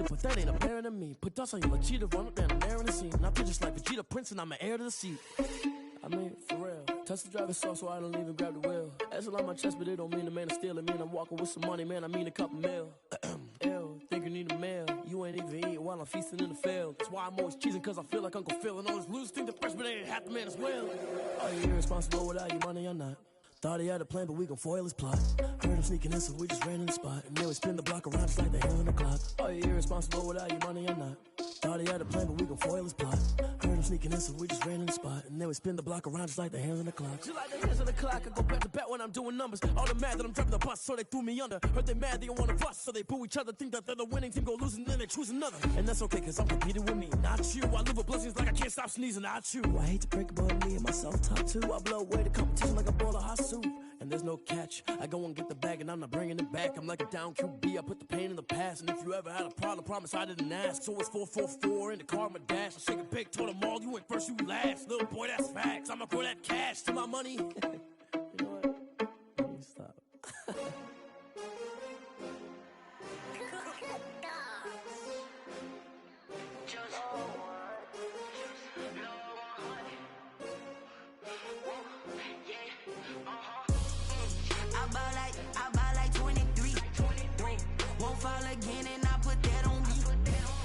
cheetah, but that ain't a bear to me. Put dust on you like cheetah, run up down the air in the scene. And I feel just like Vegeta Prince, and I'm an heir to the seat. I mean, for real. Touch the driver's soft so I don't even grab the wheel. That's on my chest, but it don't mean the man is stealing. Mean I'm walking with some money, man, I mean a couple mil. Ew, think you need a meal. You ain't even eating while I'm feasting in the field. That's why I'm always cheesing, cause I feel like Uncle Phil. And all those losers think the freshman ain't half the man as well. Are you irresponsible without your money or not? Thought he had a plan, but we gon' foil his plot. Heard him sneaking in, so we just ran in the spot. And then we spin the block around just like the hell in the clock. Are you irresponsible without your money or not? Thought he had a plan, but we gon' foil his plot. Heard him sneaking in, so we just ran in the spot. And then we spin the block around just like the hands on the clock. Just like the hands on the clock, I go back to back when I'm doing numbers. All the mad that I'm driving the bus, so they threw me under. Heard they mad, they don't wanna bust, so they boo each other. Think that they're the winning team, go losing, then they choose another. And that's okay, cause I'm competing with me, not you. I live with blessings like I can't stop sneezing, not you. I hate to break it, but me and myself top two. I blow away the competition like a bowl of hot soup. And there's no catch. I go and get the bag and I'm not bringing it back. I'm like a down QB, I put the pain in the past. And if you ever had a problem, promise I didn't ask. So it's 444 in the car, my dash. I shake a big, told them all, you ain't first, you last. Little boy, that's facts. I'ma throw that cash to my money. You know what? Let me stop. Fall again and I put that on me.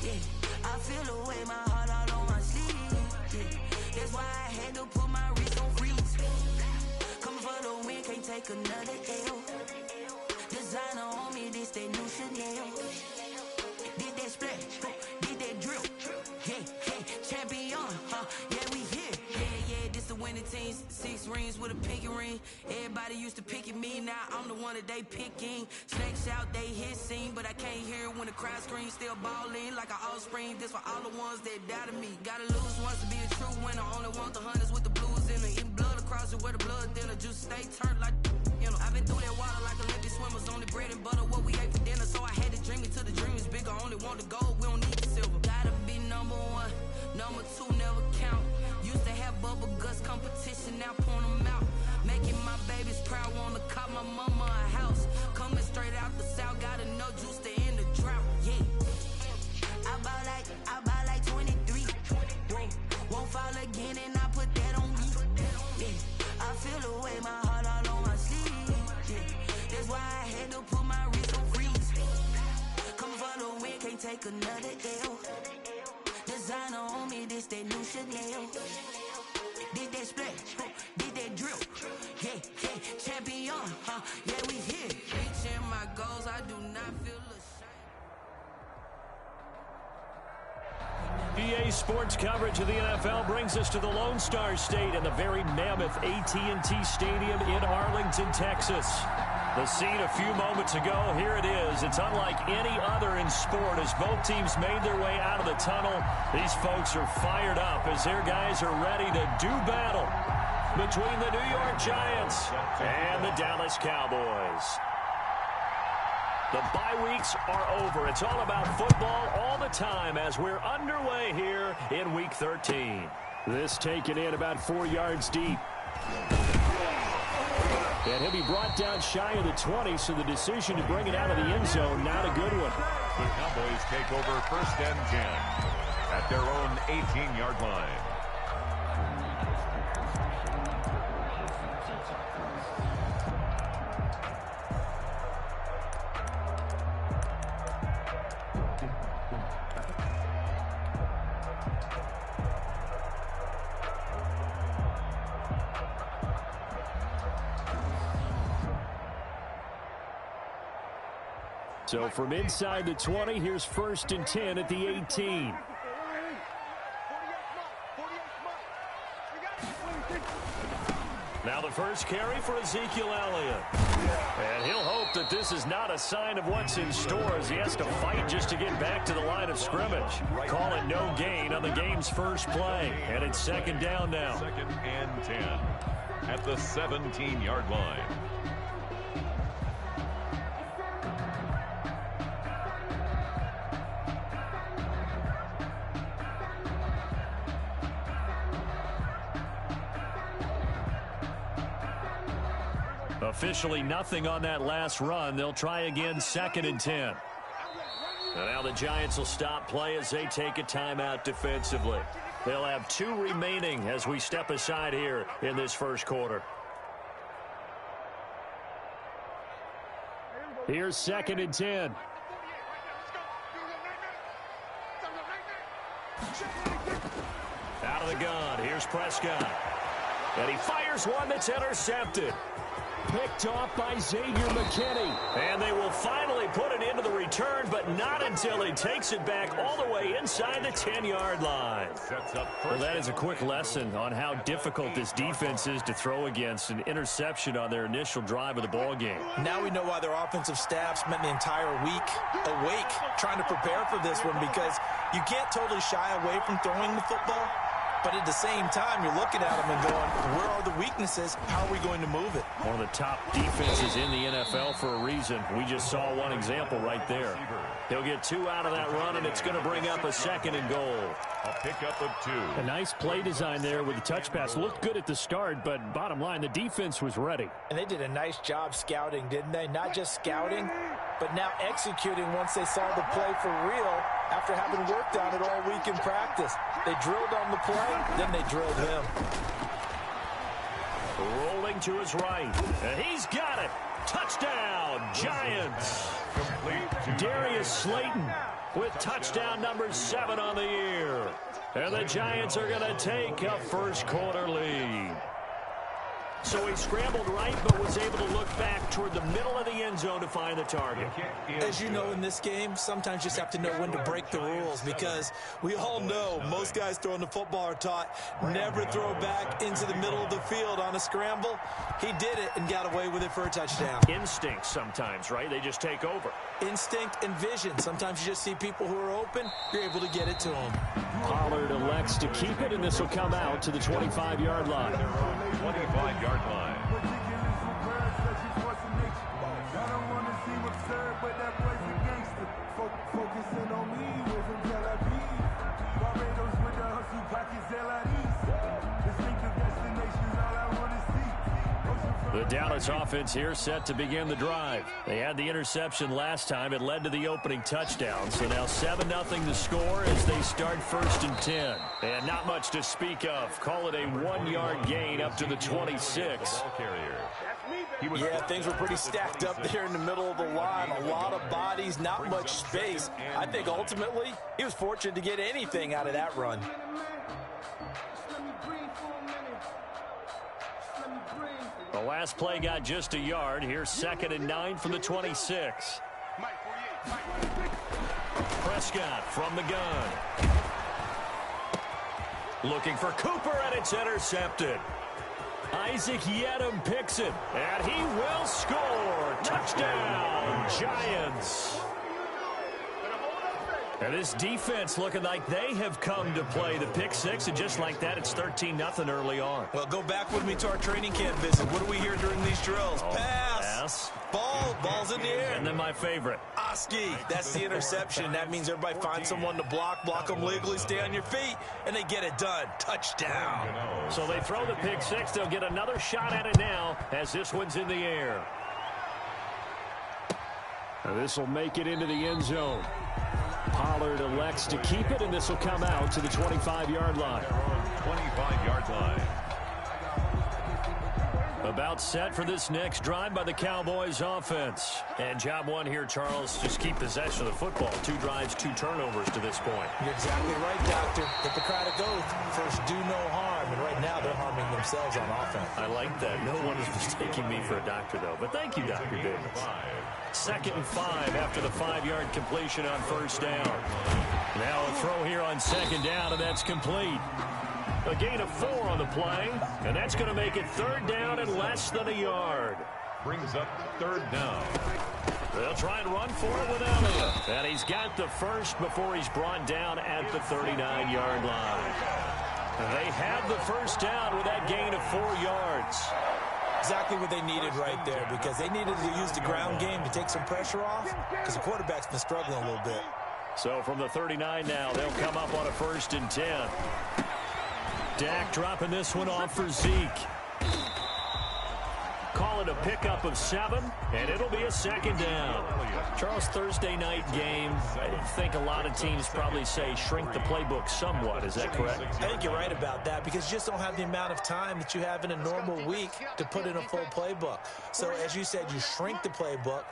Yeah, I feel the way my heart all on my sleeve. Yeah, that's why I had to put my wrist on freeze. Coming for the win, can't take another L. Designer on me, this that new Chanel. Did that splash, did that drill. Yeah, yeah, champion, yeah, we here. Yeah, this the winning team. 6 rings with a pinky ring. Everybody used to pick at me, now I'm the one that they picking. Snakes out, they hit scene, but I can't hear it when the crowd screams. Still ballin' like an offspring. This for all the ones that doubted me. Gotta lose once to be a true winner. Only want the hunters with the blues in it. Eating blood across it where the blood dinner. Juice stay turned like, you know. I've been through that water like Olympic swimmers. Only bread and butter, what we ate for dinner. So I had to dream it till the dream is bigger. Only want the gold, we don't need the silver. Gotta be number 1, number 2 never count. Used to have bubble guts competition, now point them out. Making my babies proud, wanna cop my mama a house. Coming straight out the south, gotta know juice to end the drought. Yeah, I bought like 23. Won't fall again and I put that on me. Yeah, I feel the way my heart all on my sleeve. Yeah, that's why I had to put my wrist on freeze. Coming for the win, can't take another L. Designer on me, this that new Chanel. Did that splash, did that drill. Yeah, yeah, champion, yeah, we here. Reaching my goals, I do not feel ashamed. EA Sports coverage of the NFL brings us to the Lone Star State and the very mammoth AT&T Stadium in Arlington, Texas. The scene a few moments ago, here it is. It's unlike any other in sport as both teams made their way out of the tunnel. These folks are fired up as their guys are ready to do battle between the New York Giants and the Dallas Cowboys. The bye weeks are over. It's all about football all the time as we're underway here in Week 13. This taken in about 4 yards deep. And he'll be brought down shy of the 20, so the decision to bring it out of the end zone, not a good one. The Cowboys take over 1st and 10 at their own 18-yard line. So from inside the 20, here's 1st and 10 at the 18. Now the first carry for Ezekiel Elliott. And he'll hope that this is not a sign of what's in store as he has to fight just to get back to the line of scrimmage. Call it no gain on the game's first play. And it's 2nd down now. 2nd and 10 at the 17-yard line. Officially nothing on that last run. They'll try again 2nd and 10. And now the Giants will stop play as they take a timeout defensively. They'll have 2 remaining as we step aside here in this first quarter. Here's 2nd and 10. Out of the gun, here's Prescott. And he fires one that's intercepted. Picked off by Xavier McKinney. And they will finally put it into the return, but not until he takes it back all the way inside the 10-yard line. Well, that is a quick lesson on how difficult this defense is to throw against. An interception on their initial drive of the ball game. Now we know why their offensive staff spent the entire week awake trying to prepare for this one, because you can't totally shy away from throwing the football. But at the same time, you're looking at them and going, where are the weaknesses? How are we going to move it? One of the top defenses in the NFL for a reason. We just saw one example right there. He'll get 2 out of that run, and it's going to bring up a 2nd and goal. A pickup of 2. A nice play design there with the touch pass. Looked good at the start, but bottom line, the defense was ready. And they did a nice job scouting, didn't they? Not just scouting, but now executing once they saw the play for real after having worked on it all week in practice. They drilled on the play, then they drilled him. Rolling to his right, and he's got it. Touchdown, Giants. Darius Slayton with touchdown number 7 on the year. And the Giants are going to take a first quarter lead. So he scrambled right, but was able to look back toward the middle of the end zone to find the target. As you know, in this game, sometimes you just have to know when to break the rules, because we all know most guys throwing the football are taught never throw back into the middle of the field on a scramble. He did it and got away with it for a touchdown. Instinct sometimes, right? They just take over. Instinct and vision. Sometimes you just see people who are open, you're able to get it to them. Pollard elects to keep it, and this will come out to the 25-yard line. 25-yard line. The Dallas offense here set to begin the drive. They had the interception last time. It led to the opening touchdown. So now 7-0 to score as they start 1st and 10. And not much to speak of. Call it a 1-yard gain up to the 26. Yeah, things were pretty stacked up there in the middle of the line. A lot of bodies, not much space. I think ultimately he was fortunate to get anything out of that run. The last play got just a yard. Here's 2nd and 9 from the 26. Prescott from the gun. Looking for Cooper, and it's intercepted. Isaac Yiadom picks it, and he will score. Touchdown, Giants. And this defense looking like they have come to play. The pick 6, and just like that, it's 13-0 early on. Well, go back with me to our training camp visit. What do we hear during these drills? Pass. Ball's in the air. And then my favorite. Oski. That's the interception. That means everybody finds someone to block them legally, stay on your feet, and they get it done. Touchdown. So they throw the pick 6. They'll get another shot at it now as this one's in the air. This will make it into the end zone. Pollard elects to keep it, and this will come out to the 25-yard line. 25-yard line. About set for this next drive by the Cowboys offense. And job one here, Charles, just keep possession of the football. 2 drives, 2 turnovers to this point. You're exactly right, Doctor. Hippocratic oath. First, do no harm. And right now, they're harming themselves on offense. I like that. No one is mistaking me for a doctor, though. But thank you, Dr. Davis. 2nd and 5 after the 5-yard completion on 1st down. Now a throw here on 2nd down, and that's complete. A gain of 4 on the play, and that's going to make it 3rd down and less than a yard. Brings up 3rd down. They'll try and run for it with Elliott. And he's got the first before he's brought down at the 39-yard line. And they have the 1st down with that gain of 4 yards. Exactly what they needed right there, because they needed to use the ground game to take some pressure off, because the quarterback's been struggling a little bit. So from the 39 now, they'll come up on a 1st and 10. Dak dropping this one off for Zeke. Call call it a pickup of 7, and it'll be a second down. Charles, Thursday night game, I think a lot of teams probably say shrink the playbook somewhat. Is that correct? I think you're right about that because you just don't have the amount of time that you have in a normal week to put in a full playbook. So, as you said, you shrink the playbook,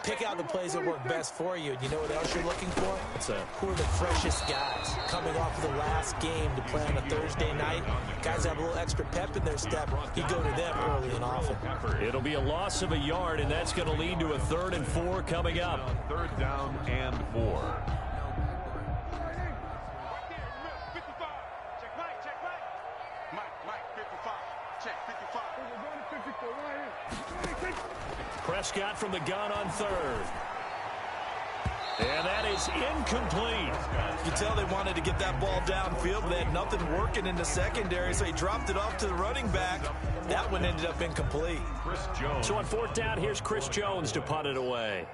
pick out the plays that work best for you. And you know what else you're looking for? What's that? Who are the freshest guys coming off of the last game to play on a Thursday night? Guys that have a little extra pep in their step, you go to them early and often. It'll be a loss of a yard, and that's going to lead to a 3rd and 4 coming up. 3rd down and 4. Prescott from the gun on 3rd. And that is incomplete. You tell they wanted to get that ball downfield, but they had nothing working in the secondary, so he dropped it off to the running back. That one ended up incomplete. Chris Jones. So on 4th down, here's Chris Jones to punt it away.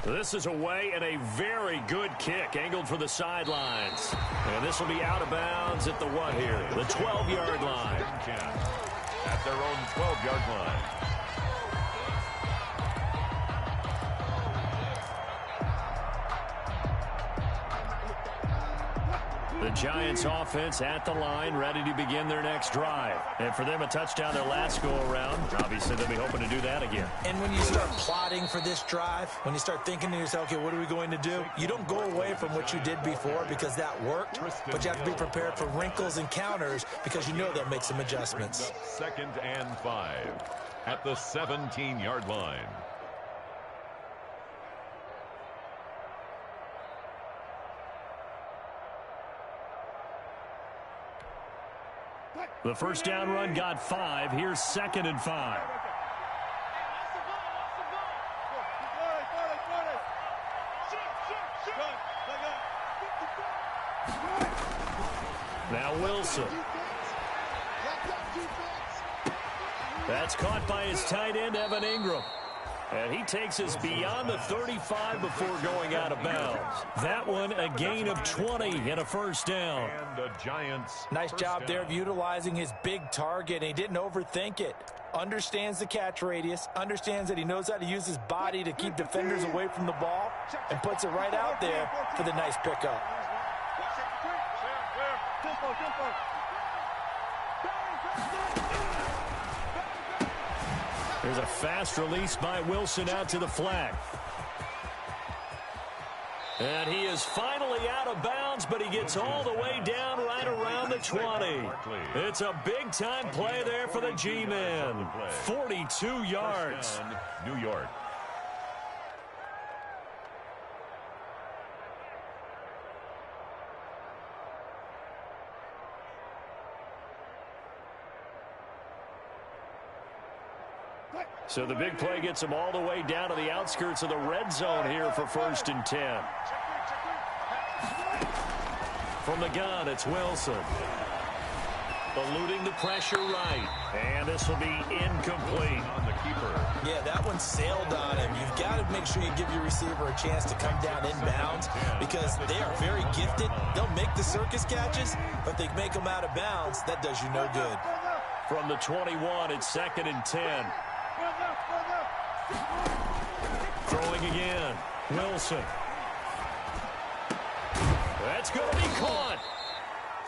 This is away and a very good kick angled for the sidelines. And this will be out of bounds at the what here? The 12-yard line. At their own 12-yard line. The Giants offense at the line, ready to begin their next drive. And for them, a touchdown their last go-around. Obviously, they'll be hoping to do that again. And when you start plotting for this drive, when you start thinking to yourself, okay, what are we going to do? You don't go away from what you did before because that worked, but you have to be prepared for wrinkles and counters because you know they'll make some adjustments. 2nd and 5 at the 17-yard line. The first down run got 5. Here's 2nd and 5. Now Wilson. That's caught by his tight end, Evan Ingram. And he takes us beyond the 35 before going out of bounds. That one, a gain of 20 and a first down. And the Giants. Nice job there of utilizing his big target. He didn't overthink it. Understands the catch radius, understands that he knows how to use his body to keep defenders away from the ball, and puts it right out there for the nice pickup. There's a fast release by Wilson out to the flat. And he is finally out of bounds, but he gets all the way down right around the 20. It's a big-time play there for the G-Man. 42 yards. New York. So the big play gets him all the way down to the outskirts of the red zone here for 1st and 10. From the gun, it's Wilson. Eluding the pressure right. And this will be incomplete. On the keeper. Yeah, that one sailed on him. You've got to make sure you give your receiver a chance to come down inbounds because they are very gifted. They'll make the circus catches, but if they make them out of bounds, that does you no good. From the 21, it's 2nd and 10. Throwing again. Wilson. That's going to be caught.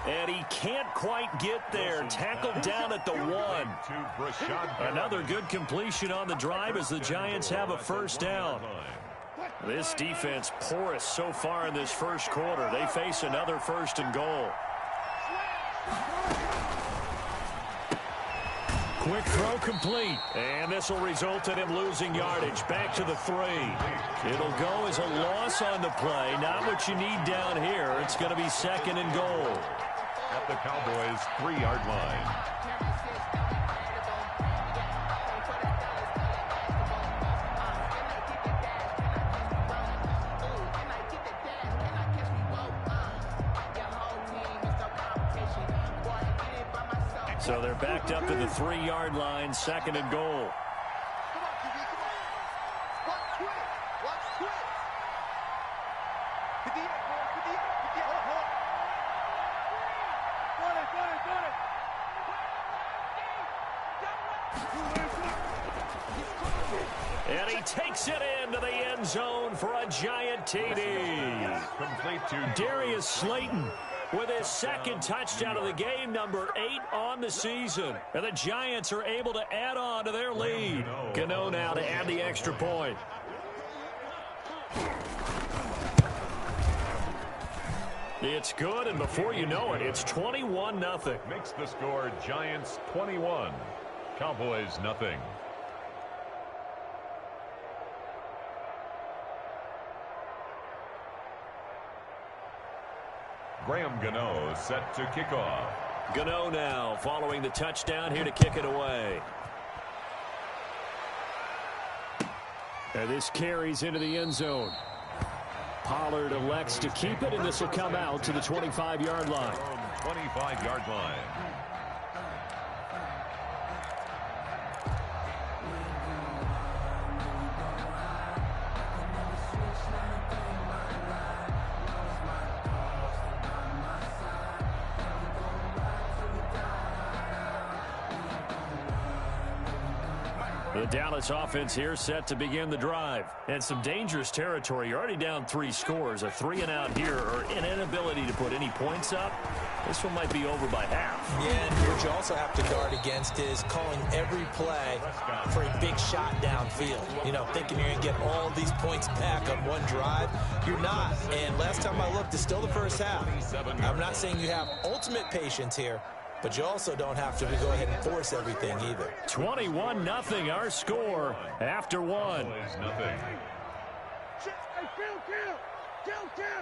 And he can't quite get there. Tackled down at the 1. Another good completion on the drive as the Giants have a first down. This defense porous so far in this first quarter. They face another 1st and goal. Quick throw complete. And this will result in him losing yardage. Back to the 3. It'll go as a loss on the play. Not what you need down here. It's going to be 2nd and goal. At the Cowboys' 3-yard line. So they're backed up to the 3-yard line, 2nd and goal. And he takes it into the end zone for a giant TD. Complete to Darius Slayton with his second touchdown of the game, number 8 on the season. And the Giants are able to add on to their lead. Gano now to add the extra point. It's good, and before you know it, it's 21-0. Makes the score Giants 21, Cowboys nothing. Graham Gano set to kick off. Gano now following the touchdown here to kick it away. And this carries into the end zone. Pollard elects to keep it, and this will come out to the 25-yard line. 25-yard line. The Dallas offense here set to begin the drive. And some dangerous territory. You're already down 3 scores. A 3-and-out here, or an inability to put any points up. This one might be over by half. Yeah, and what you also have to guard against is calling every play for a big shot downfield. You know, thinking you're going to get all these points back on one drive. You're not. And last time I looked, it's still the first half. I'm not saying you have ultimate patience here, but you also don't have to go ahead and force everything either. 21-0 our score after one.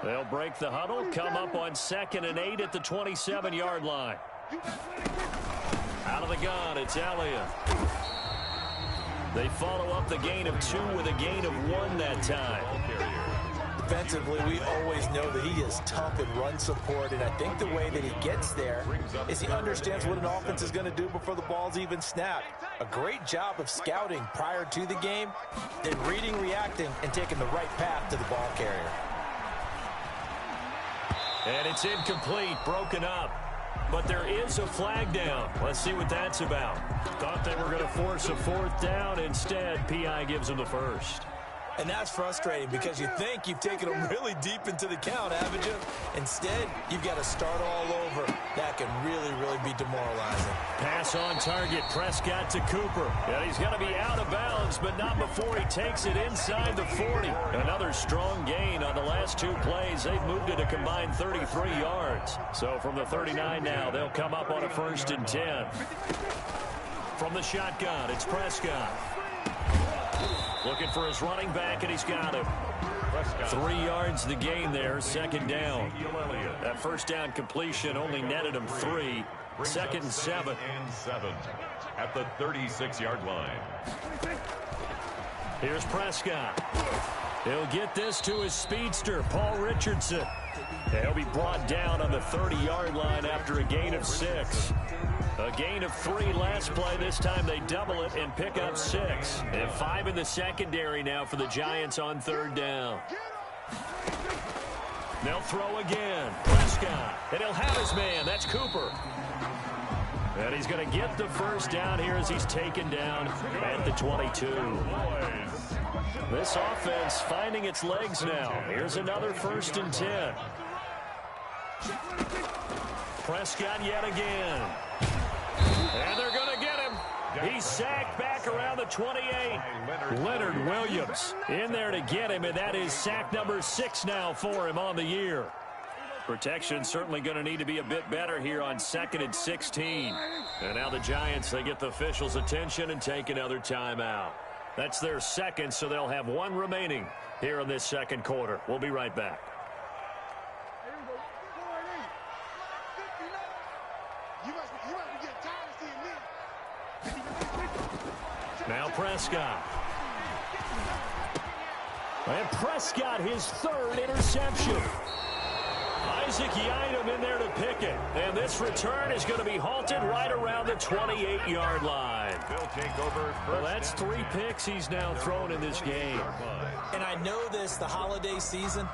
They'll break the huddle, come up on 2nd and 8 at the 27-yard line. Out of the gun, it's Elliott. They follow up the gain of 2 with a gain of 1 that time. Defensively, we always know that he is tough in run support, and I think the way that he gets there is he understands what an offense is going to do before the ball's even snapped. A great job of scouting prior to the game, then reading, reacting, and taking the right path to the ball carrier. And it's incomplete, broken up. But there is a flag down. Let's see what that's about. Thought they were going to force a 4th down. Instead, P.I. gives them the first. And that's frustrating because you think you've taken them really deep into the count, haven't you? Instead, you've got to start all over. That can really, really be demoralizing. Pass on target. Prescott to Cooper. And he's going to be out of bounds, but not before he takes it inside the 40. Another strong gain on the last 2 plays. They've moved it a combined 33 yards. So from the 39 now, they'll come up on a 1st and 10. From the shotgun, it's Prescott. Looking for his running back, and he's got him. 3 yards the gain there, 2nd down. That 1st down completion only netted him 3. 2nd and 7. At the 36-yard line. Here's Prescott. He'll get this to his speedster, Paul Richardson. He'll be brought down on the 30-yard line after a gain of 6. A gain of 3 last play. This time they double it and pick up 6. And 5 in the secondary now for the Giants on 3rd down. They'll throw again. Prescott. And he'll have his man. That's Cooper. And he's going to get the 1st down here as he's taken down at the 22. This offense finding its legs now. Here's another 1st and 10. Prescott yet again. And they're going to get him. He's sacked back around the 28. Leonard Williams in there to get him, and that is sack number 6 now for him on the year. Protection certainly going to need to be a bit better here on 2nd and 16. And now the Giants, they get the officials' attention and take another timeout. That's their 2nd, so they'll have 1 remaining here in this 2nd quarter. We'll be right back. Now Prescott. And Prescott, his 3rd interception. Isaac Yiadom in there to pick it. And this return is going to be halted right around the 28-yard line. Well, that's 3 picks he's now thrown in this game. And I know this, the holiday season,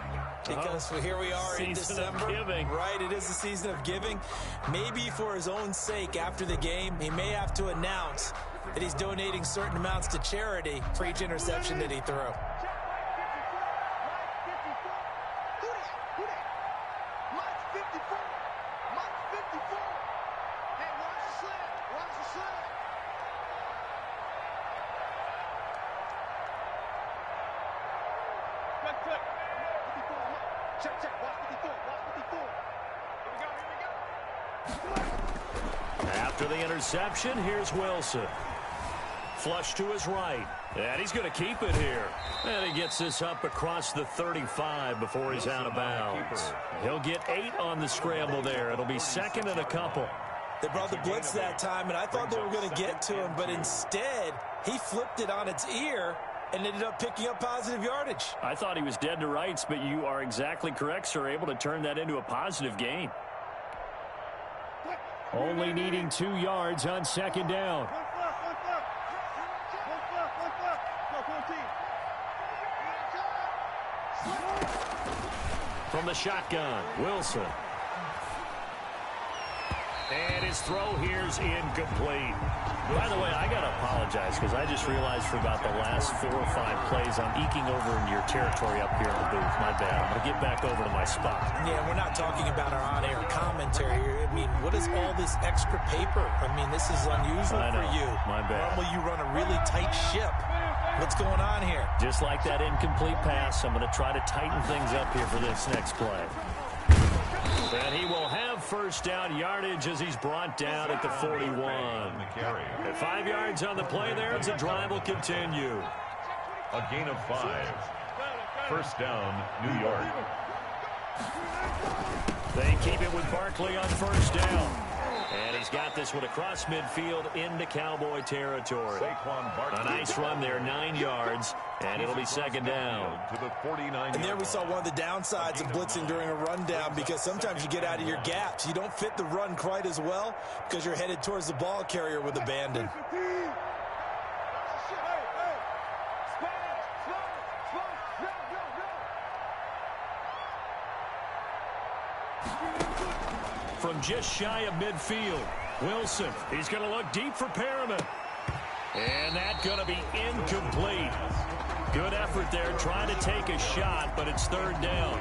Because here we are in December. Right, it is the season of giving. Maybe for his own sake after the game, he may have to announce that he's donating certain amounts to charity for each interception that he threw. After the interception, here's Wilson. Flush to his right. And he's going to keep it here. And he gets this up across the 35 before he's out of bounds. He'll get 8 on the scramble there. It'll be second and a couple. They brought the blitz that time, and I thought they were going to get to him, but instead, he flipped it on its ear and ended up picking up positive yardage. I thought he was dead to rights, but you are exactly correct, sir. Able to turn that into a positive gain. Only needing 2 yards on second down. From the shotgun, Wilson. And his throw here's incomplete. By the way, I got to apologize because I just realized for about the last 4 or 5 plays I'm eking over into your territory up here in the booth. My bad. I'm going to get back over to my spot. Yeah, we're not talking about our on-air commentary here. I mean, what is all this extra paper? I mean, this is unusual for you. My bad. Normally you run a really tight ship. What's going on here? Just like that incomplete pass, I'm going to try to tighten things up here for this next play. And he will have first down yardage as he's brought down at the 41. At 5 yards on the play there, as the drive will continue. A gain of 5. First down, New York. They keep it with Barkley on first down. And he's got this one across midfield into Cowboy territory. A nice run there, 9 yards, and it'll be second down. And there we saw one of the downsides of blitzing during a rundown, because sometimes you get out of your gaps. You don't fit the run quite as well because you're headed towards the ball carrier with abandon. From just shy of midfield, Wilson. He's going to look deep for Perriman. And that's going to be incomplete. Good effort there, trying to take a shot, but it's third down.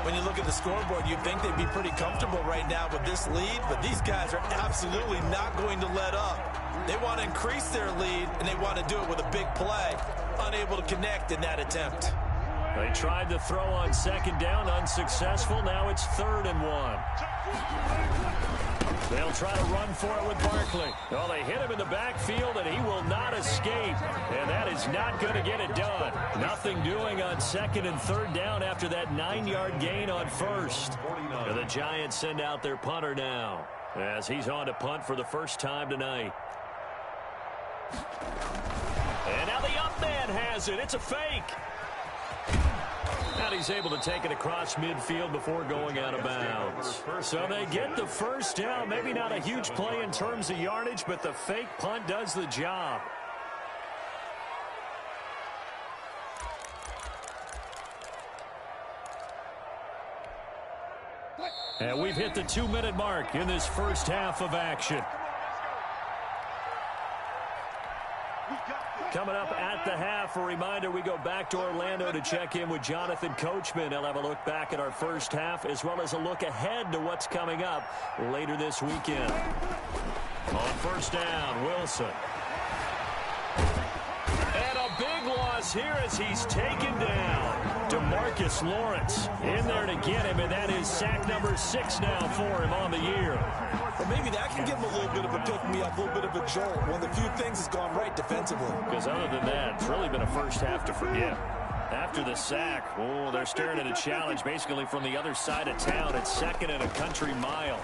When you look at the scoreboard, you'd think they'd be pretty comfortable right now with this lead, but these guys are absolutely not going to let up. They want to increase their lead, and they want to do it with a big play. Unable to connect in that attempt. They tried to throw on second down, unsuccessful. Now it's 3rd and 1. They'll try to run for it with Barkley. Oh, they hit him in the backfield, and he will not escape. And that is not going to get it done. Nothing doing on second and third down after that 9-yard gain on first. And the Giants send out their punter now, as he's on to punt for the first time tonight. And now the up man has it. It's a fake. And he's able to take it across midfield before going out of bounds. So they get the first down. Maybe not a huge play in terms of yardage, but the fake punt does the job. And we've hit the 2-minute mark in this first half of action. Coming up at the half, a reminder, we go back to Orlando to check in with Jonathan Coachman. He'll have a look back at our first half, as well as a look ahead to what's coming up later this weekend. On first down, Wilson. And a big loss here as he's taken down. DeMarcus Lawrence in there to get him, and that is sack number 6 now for him on the year. Well, maybe that can give him a little bit of a pick-me-up, a little bit of a jolt. One of the few things that's gone right defensively. Because other than that, it's really been a first half to forget. After the sack, oh, they're staring at a challenge basically from the other side of town. It's 2nd and a country mile.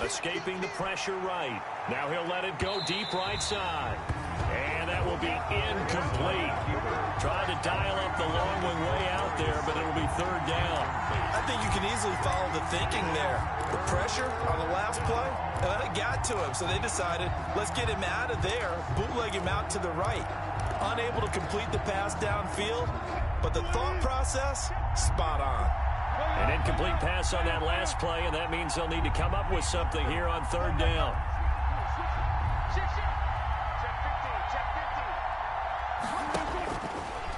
Escaping the pressure right. Now he'll let it go deep right side. And that will be incomplete. Trying to dial up the long one way out there, but it'll be 3rd down. I think you can easily follow the thinking there. The pressure on the last play, and then it got to him. So they decided, let's get him out of there, bootleg him out to the right. unable to complete the pass downfield, but the thought process, spot on. An incomplete pass on that last play, and that means they'll need to come up with something here on third down.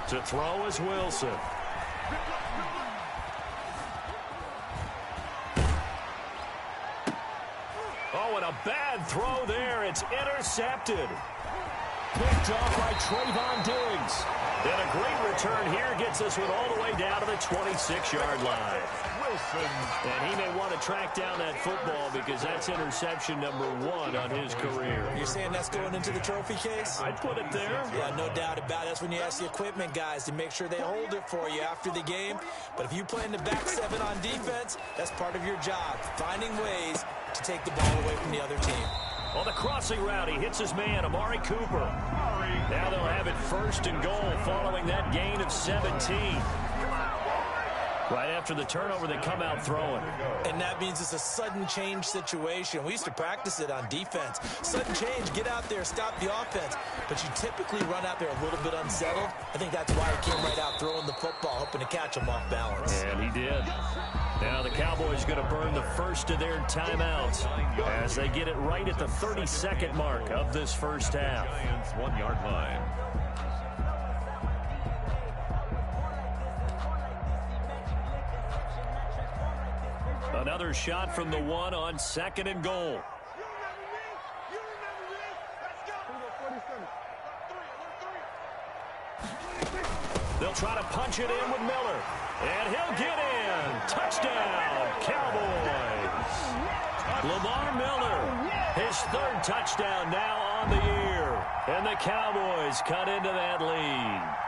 To throw is Wilson. Oh, and a bad throw there. It's intercepted. Picked off by Trayvon Diggs. And a great return here gets us one all the way down to the 26-yard line. Wilson. And he may want to track down that football because that's interception number 1 on his career. You're saying that's going into the trophy case? I'd put it there. Yeah, no doubt about it. That's when you ask the equipment guys to make sure they hold it for you after the game. But if you play in the back 7 on defense, that's part of your job, finding ways to take the ball away from the other team. On the crossing route, he hits his man, Amari Cooper. Now they'll have it 1st and goal following that gain of 17. Right after the turnover, they come out throwing. And that means it's a sudden change situation. We used to practice it on defense. Sudden change, get out there, stop the offense. But you typically run out there a little bit unsettled. I think that's why he came right out throwing the football, hoping to catch him off balance. And he did. Now the Cowboys going to burn the first of their timeouts as they get it right at the 32nd mark of this first half. Giants 1-yard line. Another shot from the 1 on 2nd and goal. They'll try to punch it in with Miller. And he'll get in. Touchdown, Cowboys. Lamar Miller, his 3rd touchdown now on the year. And the Cowboys cut into that lead.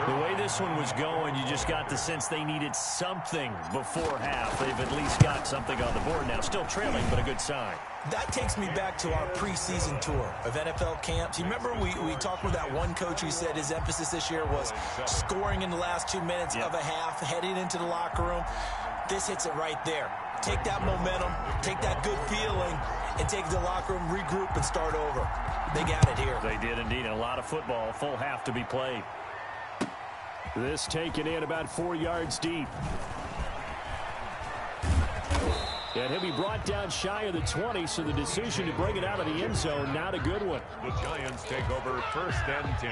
The way this one was going, you just got the sense they needed something before half. They've at least got something on the board now. Still trailing, but a good sign. That takes me back to our preseason tour of NFL camps. You remember we talked with that one coach who said his emphasis this year was scoring in the last 2 minutes of a half, heading into the locker room. This hits it right there. Take that momentum, take that good feeling, and take the locker room, regroup, and start over. They got it here. They did indeed. A lot of football, full half to be played. This taken in about 4 yards deep. And he'll be brought down shy of the 20, so the decision to bring it out of the end zone, not a good one. The Giants take over 1st and 10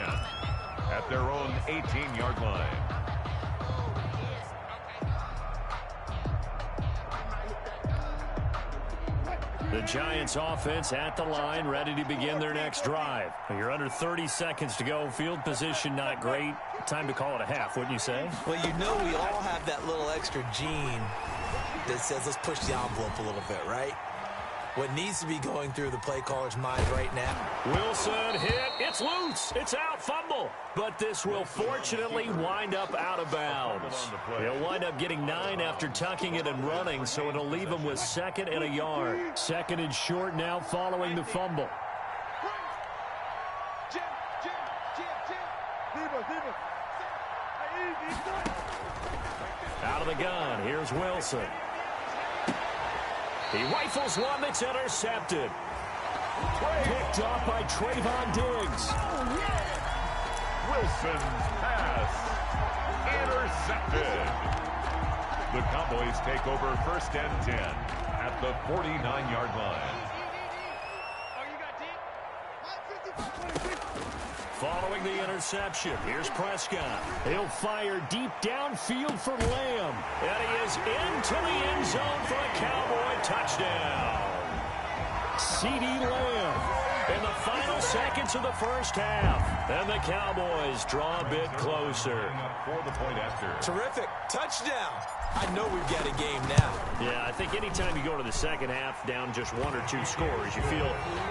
at their own 18-yard line. The Giants offense at the line, ready to begin their next drive. You're under 30 seconds to go. Field position not great. Time to call it a half, wouldn't you say? Well, you know we all have that little extra gene that says let's push the envelope a little bit, right? What needs to be going through the play caller's mind right now. Wilson hit. It's loose. It's out. Fumble. But this will fortunately wind up out of bounds. He'll wind up getting 9 after tucking it and running, so it'll leave him with 2nd and a yard. 2nd and short now following the fumble. Out of the gun. Here's Wilson. He rifles one that's intercepted. Picked off by Trayvon Diggs. Wilson's pass intercepted. The Cowboys take over 1st and 10 at the 49-yard line. Following the interception, here's Prescott. He'll fire deep downfield for Lamb. And he is into the end zone for a Cowboy touchdown. CeeDee Lamb in the final seconds of the first half. And the Cowboys draw a bit closer. For the point after. Terrific. Touchdown. I know we've got a game now. Yeah, I think anytime you go to the second half down just 1 or 2 scores, you feel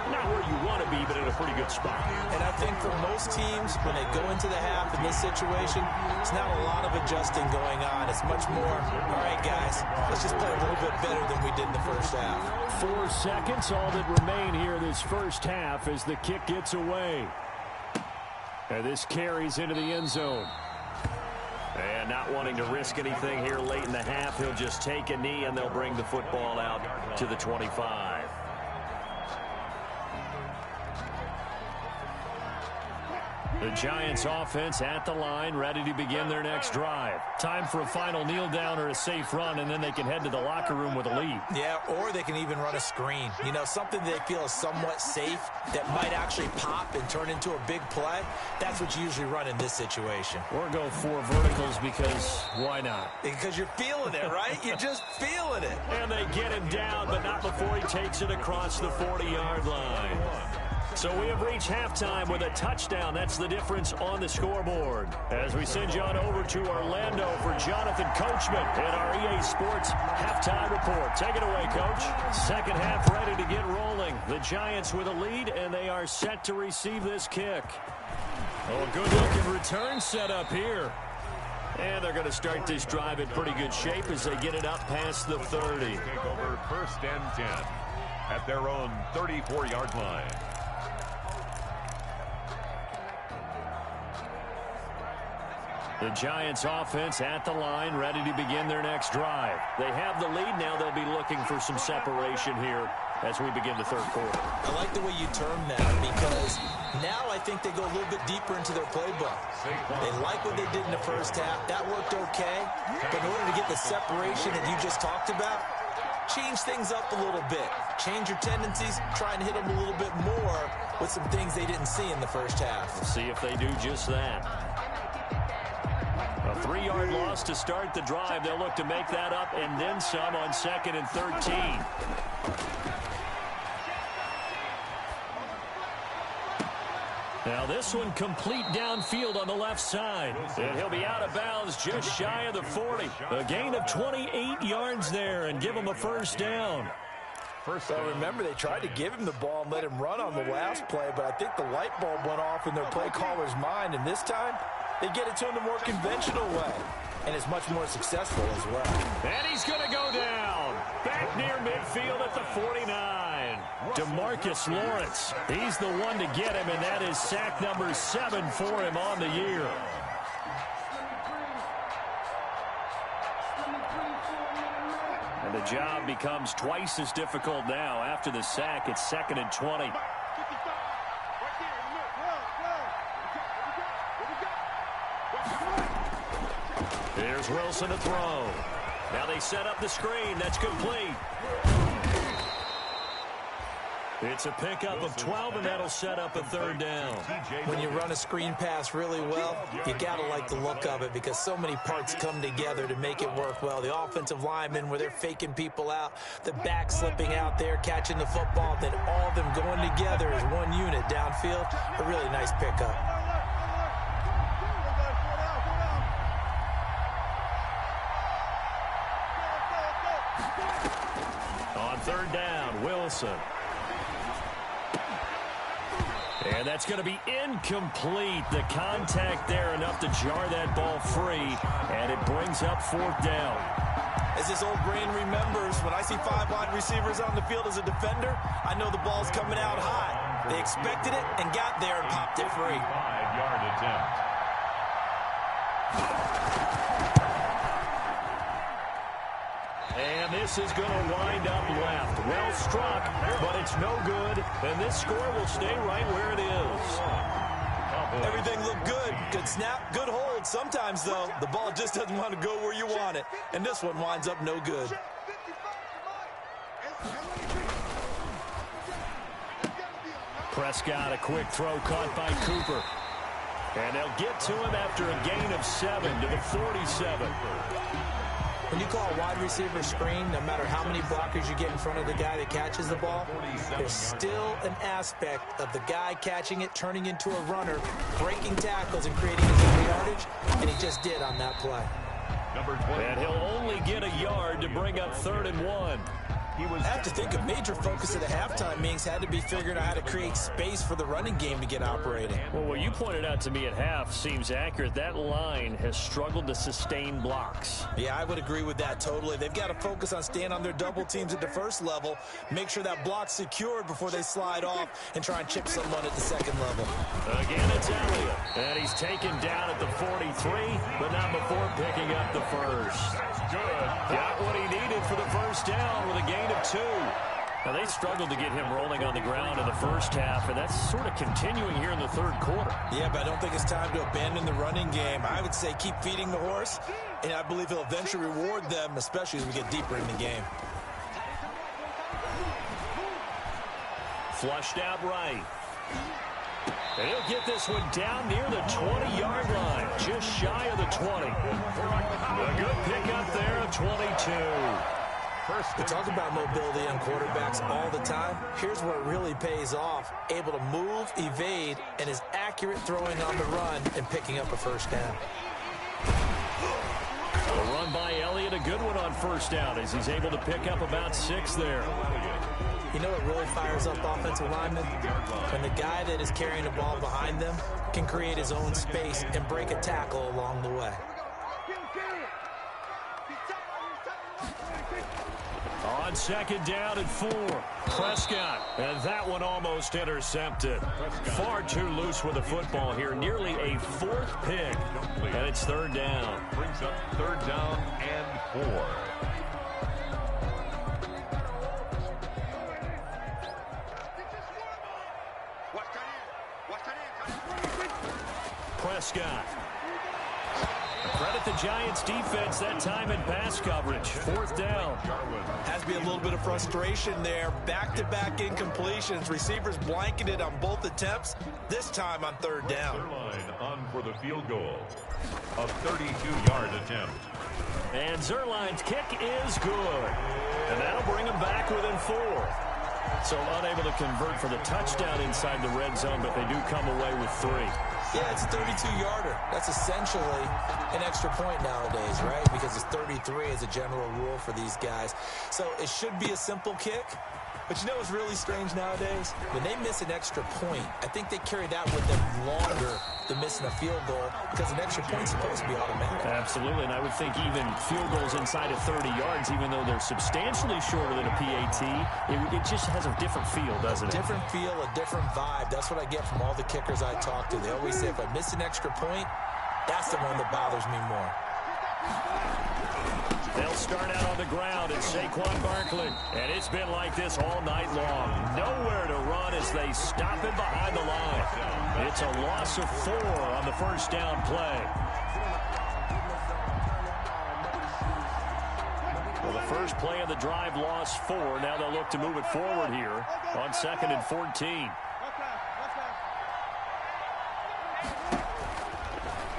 not where you want to be, but in a pretty good spot. And I think for most teams, when they go into the half in this situation, it's not a lot of adjusting going on. It's much more, all right, guys, let's just play a little bit better than we did in the first half. 4 seconds, all that remain here this first half as the kick gets away. And this carries into the end zone. And not wanting to risk anything here late in the half, he'll just take a knee and they'll bring the football out to the 25. The Giants offense at the line, ready to begin their next drive. Time for a final kneel down or a safe run, and then they can head to the locker room with a lead. Yeah, or they can even run a screen. You know, something they feel is somewhat safe that might actually pop and turn into a big play. That's what you usually run in this situation. Or go 4 verticals because why not? Because you're feeling it, right? You're just feeling it. And they get him down, but not before he takes it across the 40-yard line. So we have reached halftime with a touchdown. That's the difference on the scoreboard. As we send you on over to Orlando for Jonathan Coachman at our EA Sports Halftime Report. Take it away, Coach. Second half ready to get rolling. The Giants with a lead, and they are set to receive this kick. Oh, a good-looking return set up here. And they're going to start this drive in pretty good shape as they get it up past the 30. Take over 1st and 10 at their own 34-yard line. The Giants offense at the line, ready to begin their next drive. They have the lead now. They'll be looking for some separation here as we begin the third quarter. I like the way you term that because now I think they go a little bit deeper into their playbook. They like what they did in the first half. That worked okay. But in order to get the separation that you just talked about, change things up a little bit. Change your tendencies. Try and hit them a little bit more with some things they didn't see in the first half. We'll see if they do just that. A 3-yard loss to start the drive. They'll look to make that up and then some on 2nd and 13. Now this one complete downfield on the left side. And he'll be out of bounds just shy of the 40. A gain of 28 yards there and give him a first down. So remember, they tried to give him the ball and let him run on the last play, but I think the light bulb went off in their play caller's mind, and this time they get it to him the more conventional way, and it's much more successful as well. And he's going to go down. Back near midfield at the 49. DeMarcus Lawrence. He's the one to get him, and that is sack number 7 for him on the year. And the job becomes twice as difficult now. After the sack, it's 2nd and 20. Here's Wilson to throw. Now they set up the screen. That's complete. It's a pickup of 12, and that'll set up a 3rd down. When you run a screen pass really well, you got to like the look of it because so many parts come together to make it work well. The offensive linemen where they're faking people out, the back slipping out there, catching the football, then all of them going together as one unit downfield. A really nice pickup. On 3rd down, Wilson. And that's going to be incomplete. The contact there enough to jar that ball free, and it brings up 4th down. As this old brain remembers, when I see 5 wide receivers on the field as a defender, I know the ball's coming out high. They expected it and got there and popped it free. 5-yard attempt. And this is going to wind up left. Well struck, but it's no good. And this score will stay right where it is. Everything looked good. Good snap, good hold. Sometimes, though, the ball just doesn't want to go where you want it. And this one winds up no good. Prescott, a quick throw caught by Cooper. And they'll get to him after a gain of 7 to the 47. When you call a wide receiver screen, no matter how many blockers you get in front of the guy that catches the ball, there's still an aspect of the guy catching it, turning into a runner, breaking tackles and creating his own yardage, and he just did on that play. And he'll only get a yard to bring up 3rd and 1. I have to think a major focus of the halftime meetings had to be figuring out how to create space for the running game to get operating. Well, what you pointed out to me at half seems accurate. That line has struggled to sustain blocks. Yeah, I would agree with that totally. They've got to focus on staying on their double teams at the first level, make sure that block's secured before they slide off, and try and chip someone at the 2nd level. Again, it's Elliott. And he's taken down at the 43, but not before picking up the 1st. Got what he needed for the 1st down with a gain of 2. Now, they struggled to get him rolling on the ground in the first half, and that's sort of continuing here in the third quarter. Yeah, but I don't think it's time to abandon the running game. I would say keep feeding the horse, and I believe he'll eventually reward them, especially as we get deeper in the game. Flushed out right. And he'll get this one down near the 20-yard line, just shy of the 20. A good pickup there of 22. We talk about mobility on quarterbacks all the time. Here's where it really pays off. Able to move, evade, and is accurate throwing on the run and picking up a first down. A run by Elliott, a good one on first down as he's able to pick up about 6 there. You know what really fires up offensive linemen? When the guy that is carrying the ball behind them can create his own space and break a tackle along the way. On second down and 4, Prescott, and that one almost intercepted. Far too loose with the football here, nearly a 4th pick, and it's third down. Brings up third down and 4. Prescott. Credit the Giants defense that time in pass coverage. 4th down. Has to be a little bit of frustration there. Back-to-back incompletions. Receivers blanketed on both attempts, this time on third down. Zerline on for the field goal. A 32-yard attempt. And Zerline's kick is good. And that'll bring him back within 4. So unable to convert for the touchdown inside the red zone, but they do come away with 3. Yeah, it's a 32-yarder. That's essentially an extra point nowadays, right? Because it's 33 as a general rule for these guys. So it should be a simple kick. But you know what's really strange nowadays? When they miss an extra point, I think they carry that with them longer than missing a field goal because an extra point's supposed to be automatic. Absolutely, and I would think even field goals inside of 30 yards, even though they're substantially shorter than a PAT, it just has a different feel, doesn't it? Different feel, a different vibe. That's what I get from all the kickers I talk to. They always say if I miss an extra point, that's the one that bothers me more. They'll start out on the ground, and Saquon Barkley. And it's been like this all night long. Nowhere to run as they stop him behind the line. It's a loss of 4 on the first down play. Well, the first play of the drive lost 4. Now they'll look to move it forward here on 2nd and 14.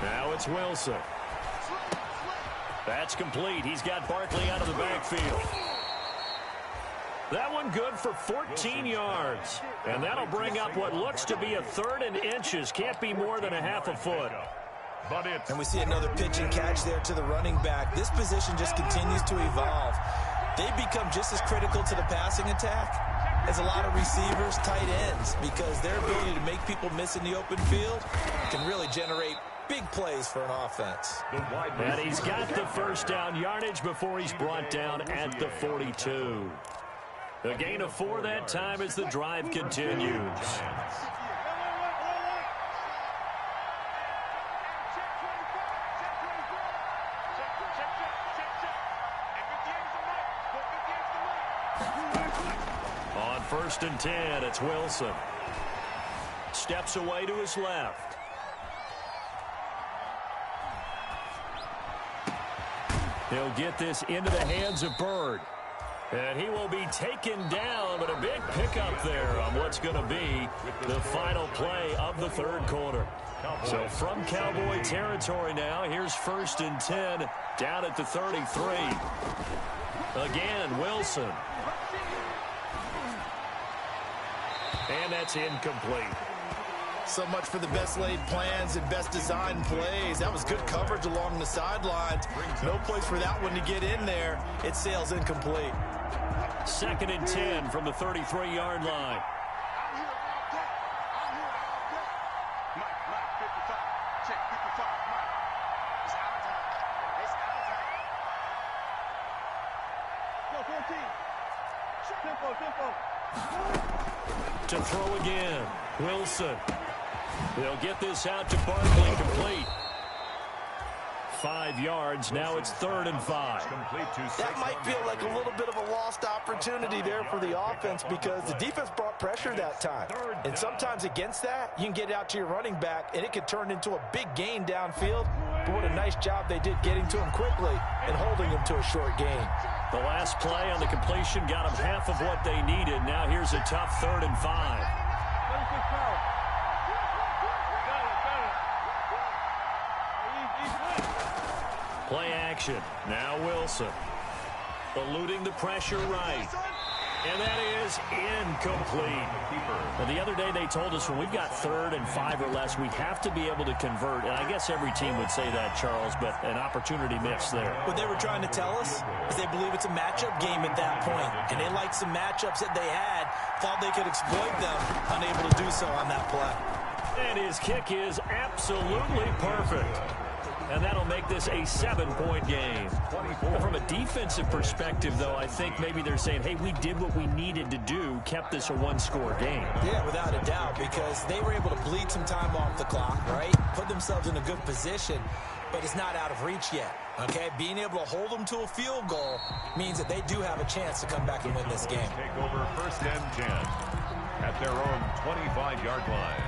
Now it's Wilson. That's complete. He's got Barkley out of the backfield. That one good for 14 yards. And that'll bring up what looks to be a 3rd and inches. Can't be more than a half a foot. And we see another pitch and catch there to the running back. This position just continues to evolve. They become just as critical to the passing attack as a lot of receivers, tight ends, because their ability to make people miss in the open field can really generate big plays for an offense. And he's got the first down yardage before he's brought down at the 42. A gain of 4 that time as the drive continues. On 1st and 10, it's Wilson. Steps away to his left. He'll get this into the hands of Byrd. And he will be taken down, but a big pickup there on what's going to be the final play of the third quarter. So from Cowboy territory now, here's 1st and 10 down at the 33. Again, Wilson. And that's incomplete. So much for the best laid plans and best designed plays. That was good coverage along the sidelines. No place for that one to get in there. It sails incomplete. 2nd and 10 from the 33-yard line. To throw again, Wilson. They'll get this out to Barkley, complete. 5 yards. Now it's 3rd and 5. That might feel like a little bit of a lost opportunity there for the offense because the defense brought pressure that time. And sometimes against that, you can get out to your running back, and it could turn into a big gain downfield. But what a nice job they did getting to him quickly and holding him to a short gain. The last play on the completion got them half of what they needed. Now here's a tough 3rd and 5. Play action. Now Wilson. Eluding the pressure right. And that is incomplete. Now, the other day they told us when we've got 3rd and 5 or less, we have to be able to convert. And I guess every team would say that, Charles, but an opportunity missed there. What they were trying to tell us is they believe it's a matchup game at that point. And they liked some matchups that they had, thought they could exploit them, unable to do so on that play. And his kick is absolutely perfect. And that'll make this a 7-point game. From a defensive perspective, though, I think maybe they're saying, hey, we did what we needed to do, kept this a one-score game. Yeah, without a doubt, because they were able to bleed some time off the clock, right? Put themselves in a good position, but it's not out of reach yet, okay? Being able to hold them to a field goal means that they do have a chance to come back and win this game. Take over 1st and 10 at their own 25-yard line.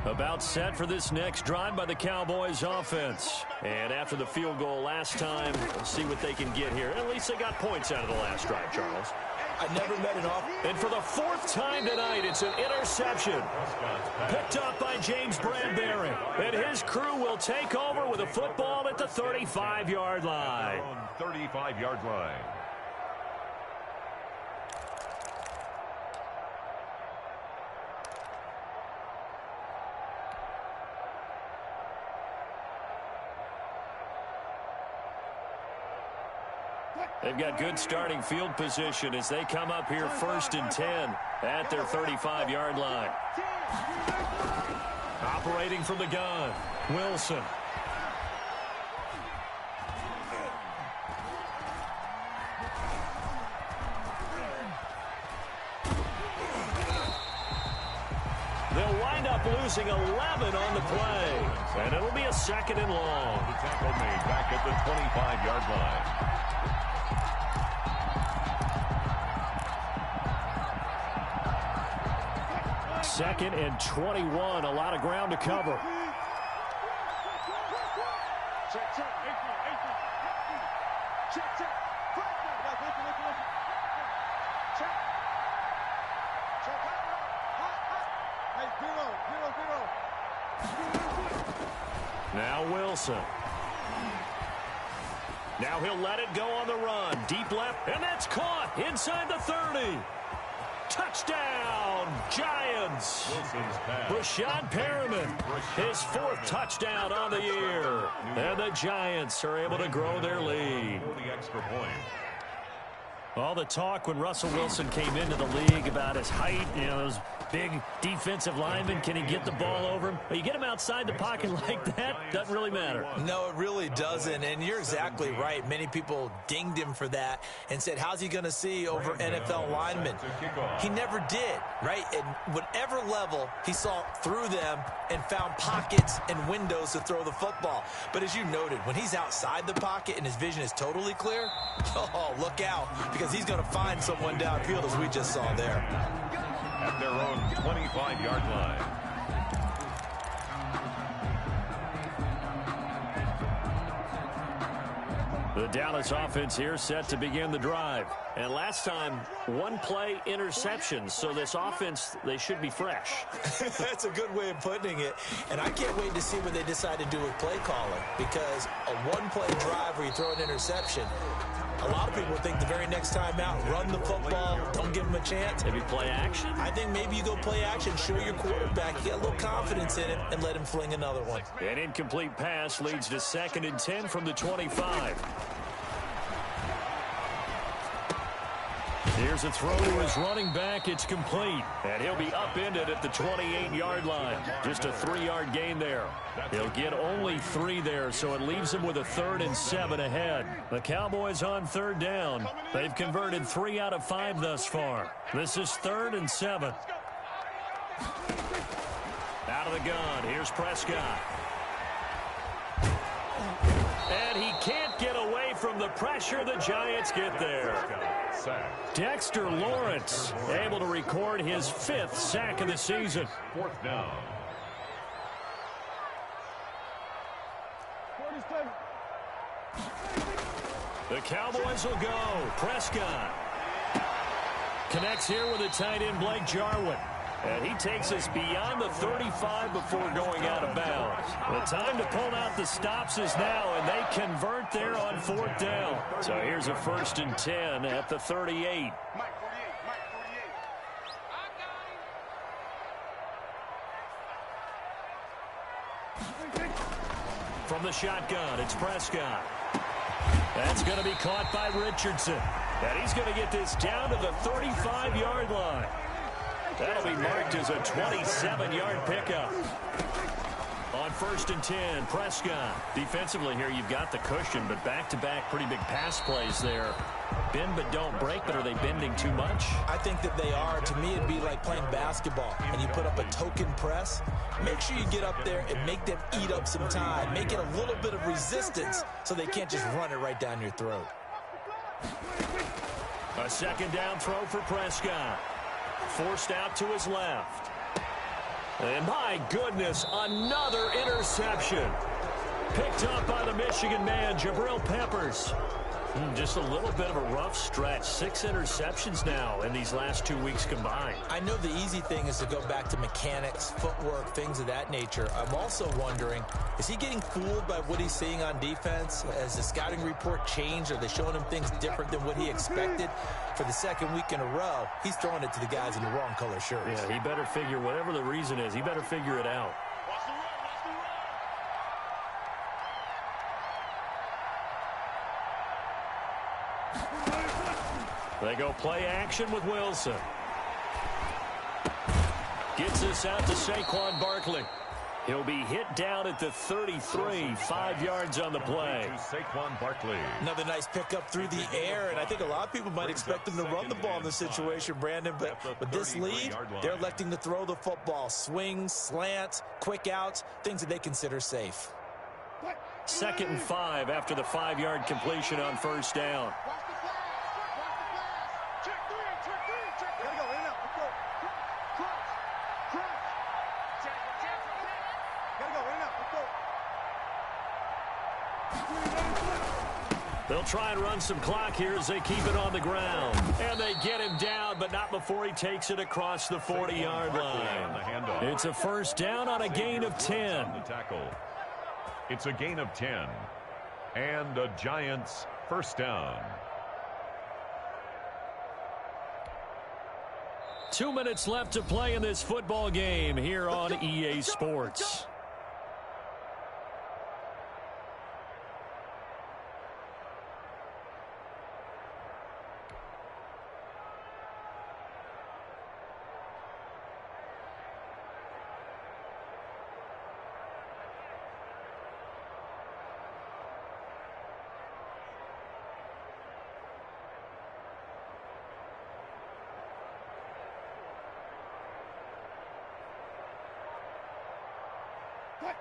About set for this next drive by the Cowboys offense. And after the field goal last time, we'll see what they can get here. At least they got points out of the last drive, Charles. I never met an off. And for the 4th time tonight, it's an interception. Picked up by James Bradbury. And his crew will take over with a football at the 35-yard line. 35-yard line. They've got good starting field position as they come up here 1st and 10 at their 35-yard line. Operating from the gun, Wilson. They'll wind up losing 11 on the play, and it'll be a 2nd and long. The tackle made back at the 25-yard line. Second and 21, a lot of ground to cover. Now Wilson. Now he'll let it go on the run. Deep left, and that's caught inside the 30. Touchdown, Giants. Rashad Perriman, his 4th touchdown on the year. And the Giants are able to grow their lead. The extra point. All the talk when Russell Wilson came into the league about his height, you know, those big defensive linemen, can he get the ball over him? But you get him outside the pocket like that, doesn't really matter. No, it really doesn't, and you're exactly right. Many people dinged him for that and said, how's he going to see over NFL linemen? He never did, right? At whatever level, he saw through them and found pockets and windows to throw the football. But as you noted, when he's outside the pocket and his vision is totally clear, oh, look out, because he's going to find someone downfield, as we just saw there. At their own 25-yard line. The Dallas offense here set to begin the drive. And last time, 1-play interceptions. So this offense, they should be fresh. That's a good way of putting it. And I can't wait to see what they decide to do with play calling. Because a 1-play drive where you throw an interception, a lot of people think the very next time out, run the football, don't give them a chance. Maybe play action? I think maybe you go play action, show your quarterback, you get a little confidence in it, and let him fling another one. An incomplete pass leads to 2nd and 10 from the 25. Here's a throw to his running back. It's complete. And he'll be upended at the 28-yard line. Just a 3-yard gain there. He'll get only 3 there, so it leaves him with a 3rd and 7 ahead. The Cowboys on 3rd down. They've converted 3 out of 5 thus far. This is 3rd and 7. Out of the gun, here's Prescott. And he can't get away from the pressure. The Giants get there. Dexter Lawrence able to record his 5th sack of the season. 4th down. The Cowboys will go. Prescott connects here with a tight end, Blake Jarwin. And he takes us beyond the 35 before going out of bounds. The time to pull out the stops is now, and they convert there on 4th down. So here's a 1st and 10 at the 38. From the shotgun, it's Prescott. That's going to be caught by Richardson. And he's going to get this down to the 35-yard line. That'll be marked as a 27-yard pickup. On 1st and 10, Prescott. Defensively here, you've got the cushion, but back-to-back pretty big pass plays there. Bend but don't break, but are they bending too much? I think that they are. To me, it'd be like playing basketball, and you put up a token press. Make sure you get up there and make them eat up some time. Make it a little bit of resistance so they can't just run it right down your throat. A 2nd down throw for Prescott. Forced out to his left. And my goodness, another interception. Picked up by the Michigan man, Jabril Peppers. Just a little bit of a rough stretch. 6 interceptions now in these last 2 weeks combined. I know the easy thing is to go back to mechanics, footwork, things of that nature. I'm also wondering, is he getting fooled by what he's seeing on defense? Has the scouting report changed? Are they showing him things different than what he expected? For the 2nd week in a row, he's throwing it to the guys in the wrong color shirts. Yeah, he better figure, whatever the reason is, he better figure it out. They go play action with Wilson. Gets this out to Saquon Barkley. He'll be hit down at the 33, 5 yards on the play. Saquon Barkley. Another nice pickup through the air, and I think a lot of people might expect him to run the ball in this situation, Brandon, but with this lead, they're electing to throw the football. Swings, slants, quick outs, things that they consider safe. 2nd and 5 after the 5-yard completion on 1st down. They'll try and run some clock here as they keep it on the ground. And they get him down, but not before he takes it across the 40-yard line. It's a 1st down on a gain of 10. It's a gain of 10. And the Giants 1st down. 2 minutes left to play in this football game here on EA Sports.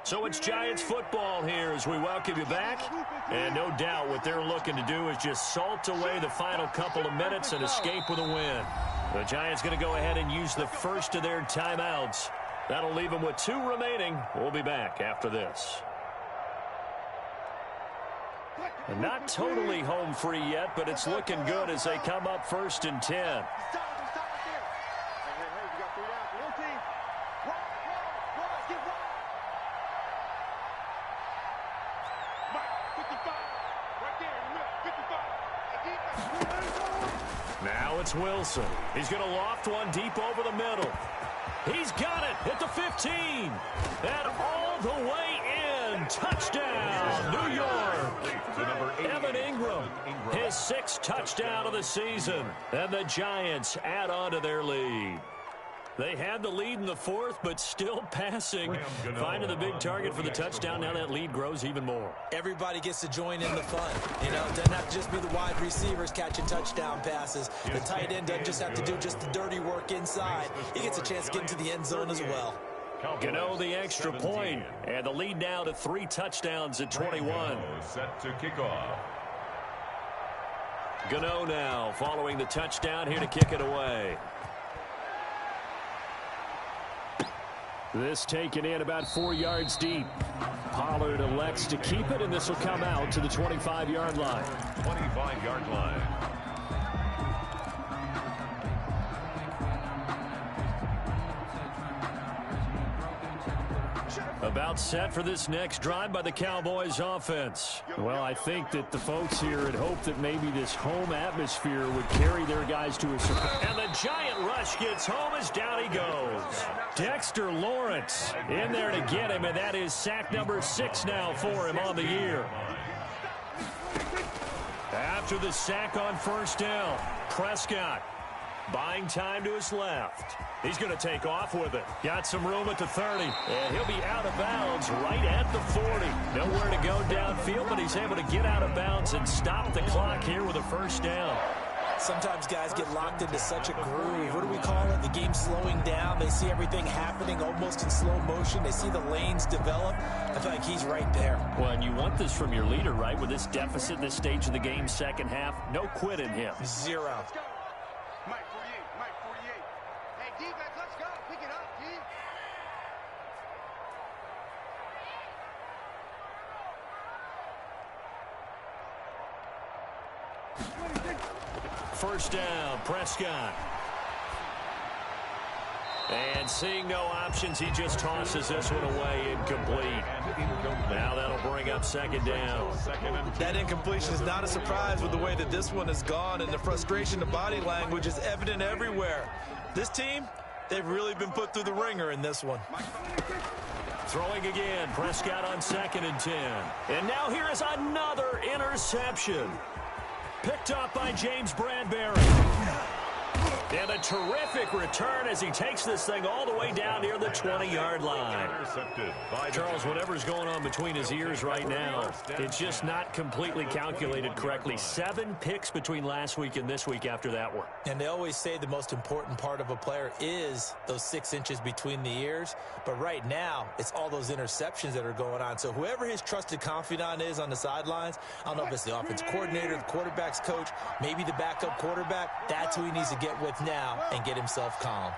So it's Giants football here as we welcome you back. And no doubt what they're looking to do is just salt away the final couple of minutes and escape with a win. The Giants going to go ahead and use the first of their timeouts. That'll leave them with 2 remaining. We'll be back after this. And not totally home free yet, but it's looking good as they come up 1st and 10. Now it's Wilson. He's going to loft one deep over the middle. He's got it at the 15. And all the way in. Touchdown, New York. Evan Ingram, his 6th touchdown of the season. And the Giants add on to their lead. They had the lead in the 4th, but still passing. Finding the big target for the touchdown. Now that lead grows even more. Everybody gets to join in the fun. You know, it doesn't have to just be the wide receivers catching touchdown passes. The tight end doesn't just have to do just the dirty work inside. He gets a chance to get into the end zone as well. Gano the extra point, and the lead now to 3 touchdowns at 21. Set to kick off. Gano now following the touchdown here to kick it away. This taken in about 4 yards deep. Pollard elects to keep it, and this will come out to the 25-yard line. 25-yard line. About set for this next drive by the Cowboys offense. Well, I think that the folks here had hoped that maybe this home atmosphere would carry their guys to a surprise. And the giant rush gets home as down he goes. Dexter Lawrence in there to get him, and that is sack number 6 now for him on the year. After the sack on first down, Prescott buying time to his left. He's going to take off with it. Got some room at the 30, and he'll be out of bounds right at the 40. Nowhere to go downfield, but he's able to get out of bounds and stop the clock here with a first down. Sometimes guys get locked into such a groove. What do we call it? The game slowing down. They see everything happening almost in slow motion. They see the lanes develop. I feel like he's right there. Well, and you want this from your leader, right? With this deficit, this stage of the game, second half, no quit in him. 0. Mike 48. Hey, defense, let's go. Pick it up, D. First down, Prescott. And seeing no options, he just tosses this one away incomplete. Now that'll bring up second down. That incompletion is not a surprise with the way that this one has gone, and the frustration, the body language is evident everywhere. This team, they've really been put through the ringer in this one. Throwing again, Prescott on 2nd and 10. And now here is another interception. Picked up by James Bradbury. And a terrific return as he takes this thing all the way down near the 20-yard line. Charles, whatever's going on between his ears right now, it's just not completely calculated correctly. 7 picks between last week and this week after that one. And they always say the most important part of a player is those 6 inches between the ears. But right now, it's all those interceptions that are going on. So whoever his trusted confidant is on the sidelines, I don't know if it's the offense coordinator, the quarterback's coach, maybe the backup quarterback, that's who he needs to get with now and get himself calm.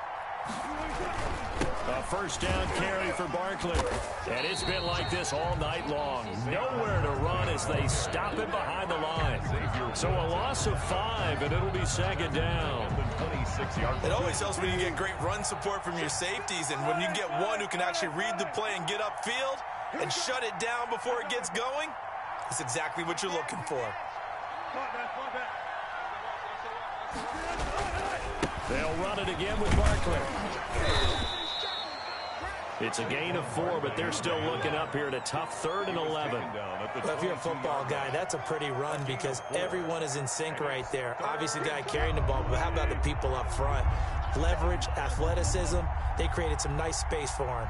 A first down carry for Barkley. And it's been like this all night long. Nowhere to run as they stop him behind the line. So a loss of 5, and it'll be second down. It always helps when you get great run support from your safeties, and when you get one who can actually read the play and get upfield and shut it down before it gets going, it's exactly what you're looking for. They'll run it again with Barkley. It's a gain of 4, but they're still looking up here at a tough 3rd and 11. Well, if you're a football guy, that's a pretty run because everyone is in sync right there. Obviously, the guy carrying the ball, but how about the people up front? Leverage, athleticism, they created some nice space for him.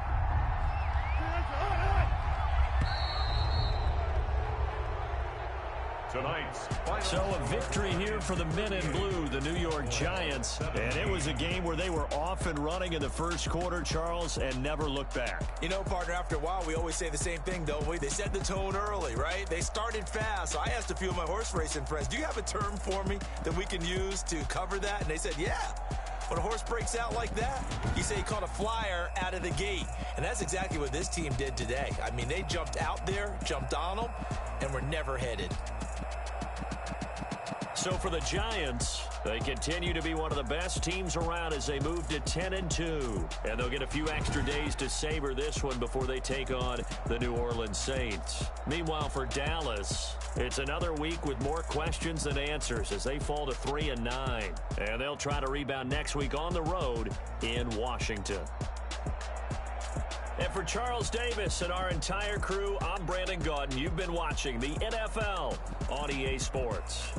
So a victory here for the men in blue, the New York Giants. And it was a game where they were off and running in the first quarter, Charles, and never looked back. You know, partner, after a while, we always say the same thing, don't we? They set the tone early, right? They started fast. So I asked a few of my horse racing friends, do you have a term for me that we can use to cover that? And they said, yeah. When a horse breaks out like that, you say he caught a flyer out of the gate. And that's exactly what this team did today. I mean, they jumped out there, jumped on them, and were never headed. So for the Giants, they continue to be one of the best teams around as they move to 10-2. And they'll get a few extra days to savor this one before they take on the New Orleans Saints. Meanwhile, for Dallas, it's another week with more questions than answers as they fall to 3-9. And they'll try to rebound next week on the road in Washington. And for Charles Davis and our entire crew, I'm Brandon Gaudin. You've been watching the NFL on EA Sports.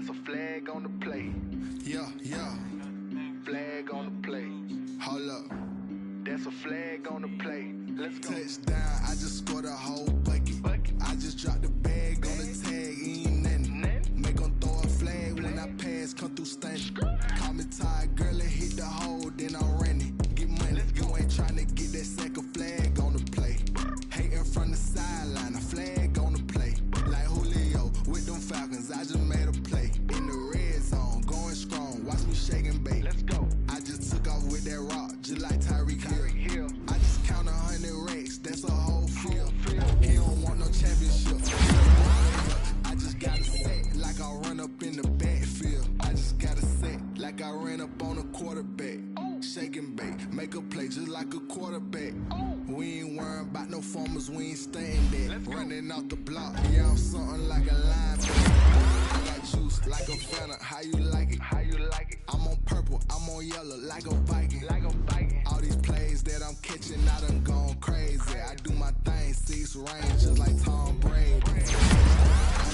That's a flag on the play. Yeah. Flag on the play. Hold up. That's a flag on the play. Let's go. Touchdown, I just scored a whole bucket. I just dropped the bag on the tag, ain't nothing. Make 'em throw a flag when I pass, come through stunning. Call me tired, girl, it hit the hole, then I'm running. Get money, you ain't tryna get that second flag on the play. Hating from the sideline, a flag on the play. Like Julio with them Falcons, I just made a play. In the red zone, going strong, watch me shake and bake. Let's go. I just took off with that rock, just like Tyreek Hill. I just count 100 racks, that's a whole field. He don't want no championship. I just got a set like I run up in the backfield. I just got a set like I ran up on a quarterback. Shake and bake, make a play just like a quarterback. We ain't worrying about no formers, we ain't staying there. Running off the block, yeah, I'm something like a linebacker. I got juice like a Fanta, how you like it? I'm on purple, I'm on yellow like a Viking. All these plays that I'm catching, I done gone crazy. I do my thing, 6 range just like Tom Brady. I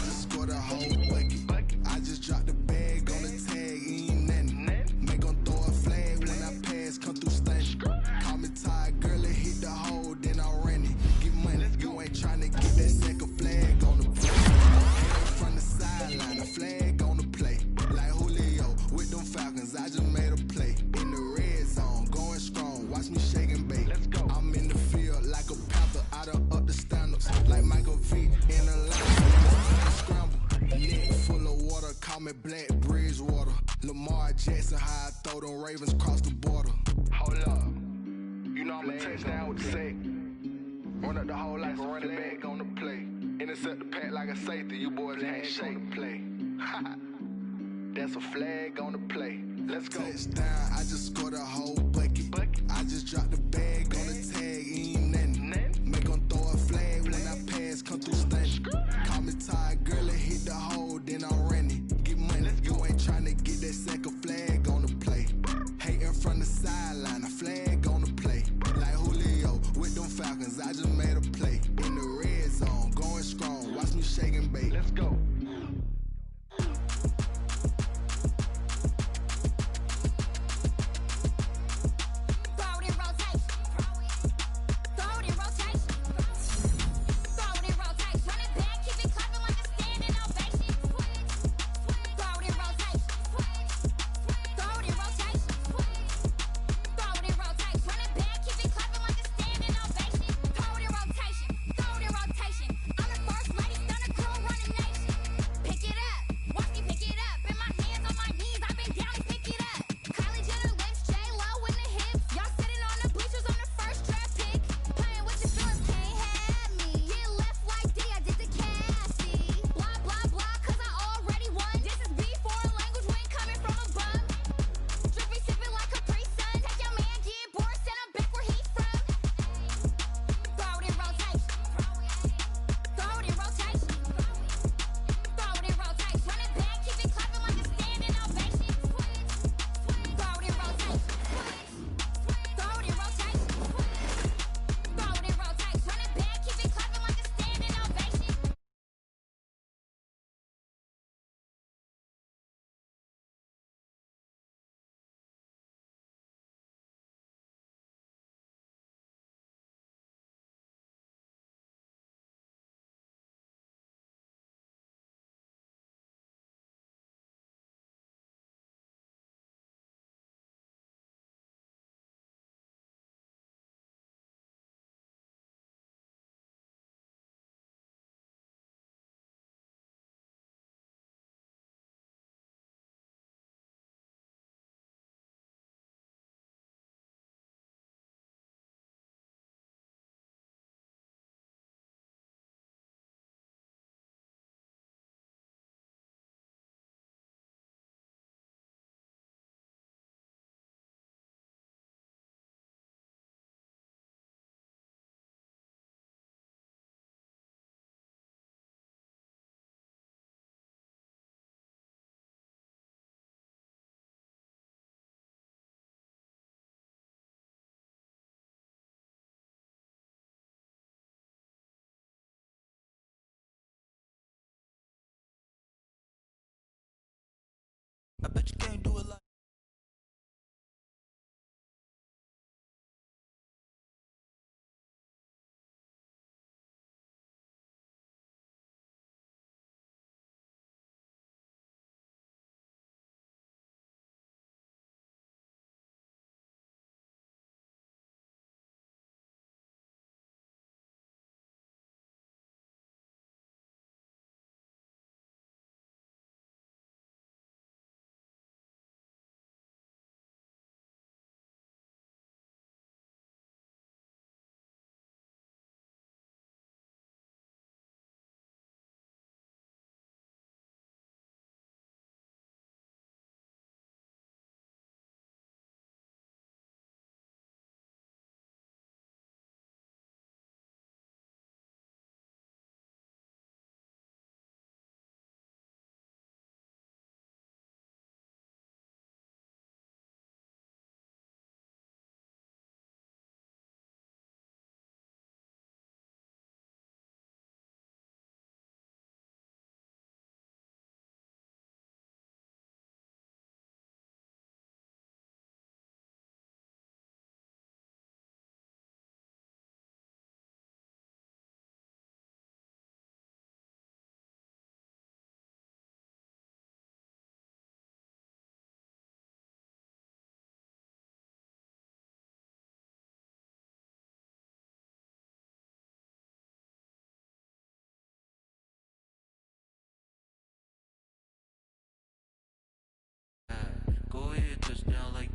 just scored a whole bucket. I just dropped the bag on the tag, ain't nothing. Make 'em throw a flag when I pass, come through stunning. Call me tired, girl, it hit the hole, then I'm running. Get money, you ain't tryna get that second flag on the play. Hating from the sideline, a flag on the play. Like Julio with them Falcons, I just made a play. In the red zone, going strong, watch me shake and bake. Let's go. I'm in the field like a Panther, I done up the standards. Like Michael V in a line, scramble. Neck full of water, call me Black Bridgewater. Lamar Jackson, how I throw them Ravens cross the border. Hold up, you know I'm a touchdown with the sack. Run up the whole like a running back on the play. Intercept the pack like a safety, you boys ain't shake the play. That's a flag on the play. Let's go. Touchdown, I just scored a whole bucket. I just dropped the bag on the tag, ain't nothing. Make 'em throw a flag when I pass, come through stunning. Call me tired, girl, it hit the hole, then I'm running. Get money, you ain't tryna get that second flag on the play. Hating from the sideline, a flag on the play. Like Julio with them Falcons, I just made a play. In the red zone, going strong, watch me shake and bake. Let's go. I bet you can't do it like. Go ahead, touchdown like